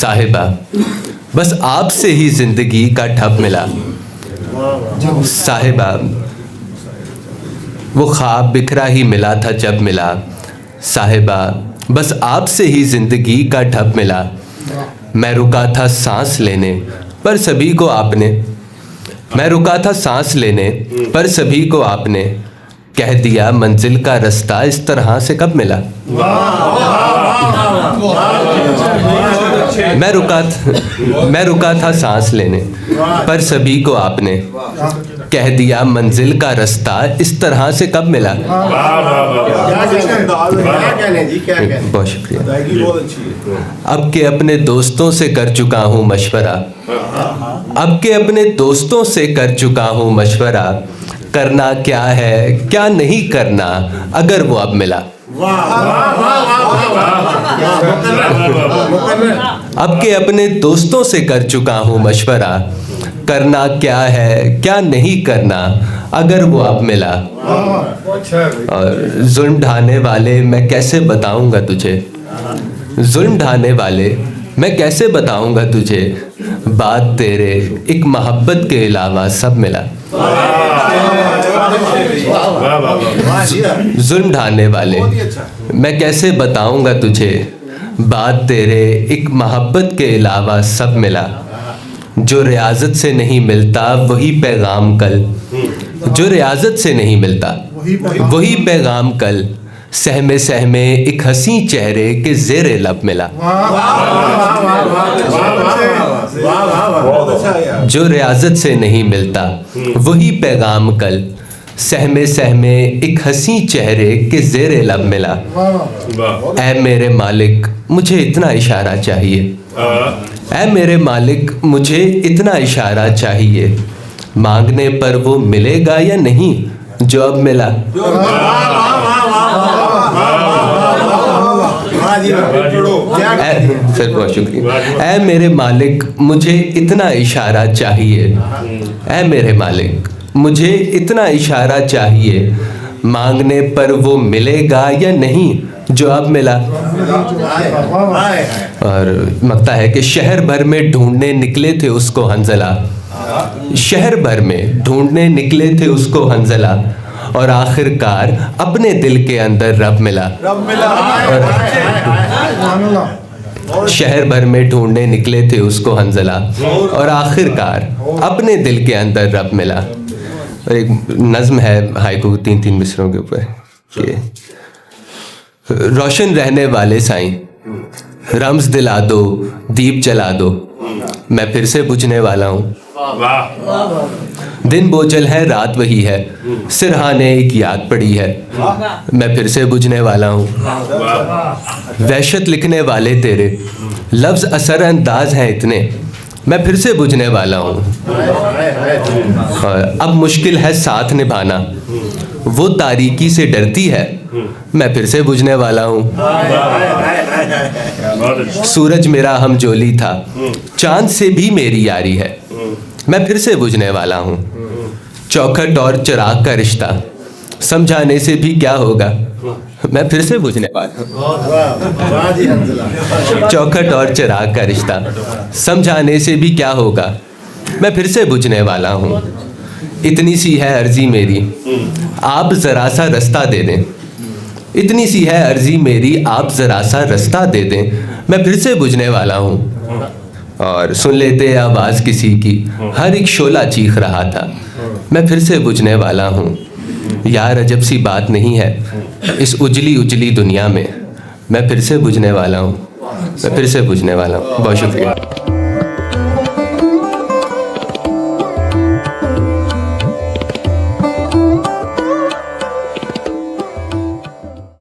साहिबा बस आपसे ही जिंदगी का ठप मिला। साहिबा वो ख्वाब बिखरा ही मिला था जब मिला। साहिबा बस आपसे ही जिंदगी का ठप मिला। मैं रुका था सांस लेने पर सभी को आपने, मैं रुका था सांस लेने पर सभी को आपने कह दिया मंजिल का रास्ता इस तरह से कब मिला। मैं रुका था सांस लेने पर सभी को आपने कह दिया मंजिल का रास्ता इस तरह से कब मिला। बहुत शुक्रिया। अब के अपने दोस्तों से कर चुका हूँ मशवरा, अब के अपने दोस्तों से कर चुका हूँ मशवरा, करना क्या है क्या नहीं करना अगर वो अब मिला। अब के अपने दोस्तों से कर चुका हूँ मशवरा, करना क्या है क्या नहीं करना अगर वो अब मिला। और जुल्म ढाने वाले मैं कैसे बताऊंगा तुझे, जुल्म ढाने वाले मैं कैसे बताऊंगा तुझे, बात तेरे एक मोहब्बत के अलावा सब मिला। जुल्म ढाने वाले मैं कैसे बताऊंगा तुझे, बात तेरे एक मोहब्बत के अलावा सब मिला। जो रियाजत से नहीं मिलता वही पैगाम कल, जो रियाजत से नहीं मिलता वही पैगाम कल, सहमे सहमे एक हंसी चेहरे के ज़ेरे लब मिला। जो रियाजत से नहीं मिलता वही पैगाम कल, सहमे सहमे एक हंसी चेहरे के ज़ेरे लब मिला। ऐ मेरे मालिक मुझे इतना इशारा चाहिए, ऐ मेरे मालिक मुझे इतना इशारा चाहिए, मांगने पर वो मिलेगा या नहीं जो अब मिला। सर बहुत शुक्रिया। ऐ मेरे मालिक मुझे इतना इशारा चाहिए, ऐ मेरे मालिक मुझे इतना इशारा चाहिए, मांगने पर वो मिलेगा या नहीं जो अब मिला। और लगता है कि शहर भर में ढूंढने निकले थे उसको हंजला, शहर भर में ढूंढने निकले थे उसको हंजला, और आखिरकार अपने दिल के अंदर रब मिला। और शहर भर में ढूंढने निकले थे उसको हंजला, और आखिरकार अपने दिल के अंदर रब मिला। और एक नज़्म है हाइकू 3-3 मिसरों के ऊपर कि रोशन रहने वाले साईं रम्ज़ दिला दो दीप जला दो, मैं फिर से बुझने वाला हूँ। दिन बोझल है रात वही है, सिरहाने एक याद पड़ी है, मैं फिर से बुझने वाला हूँ। वहशत लिखने वाले तेरे लफ्ज़ असर अंदाज हैं इतने, मैं फिर से बुझने वाला हूँ। और अब मुश्किल है साथ निभाना, वो तारीकी से डरती है, मैं फिर से बुझने वाला हूँ। सूरज मेरा हमजोली था, चांद से भी मेरी यारी है, मैं फिर से बुझने वाला हूँ। चौखट और चिराग का रिश्ता समझाने से भी क्या होगा, मैं फिर से बुझने वाला हूँ। चौखट और चिराग का रिश्ता समझाने से भी क्या होगा, मैं फिर से बुझने वाला हूँ। इतनी सी है अर्जी मेरी आप ज़रा सा रास्ता दे दें, इतनी सी है अर्जी मेरी आप ज़रा सा रास्ता दे दें, मैं फिर से बुझने वाला हूँ। और सुन लेते आवाज़ किसी की, हर एक शोला चीख रहा था, मैं फिर से बुझने वाला हूँ। यार अजब सी बात नहीं है इस उजली उजली दुनिया में, मैं फिर से बुझने वाला हूँ, मैं फिर से बुझने वाला हूँ। बहुत शुक्रिया।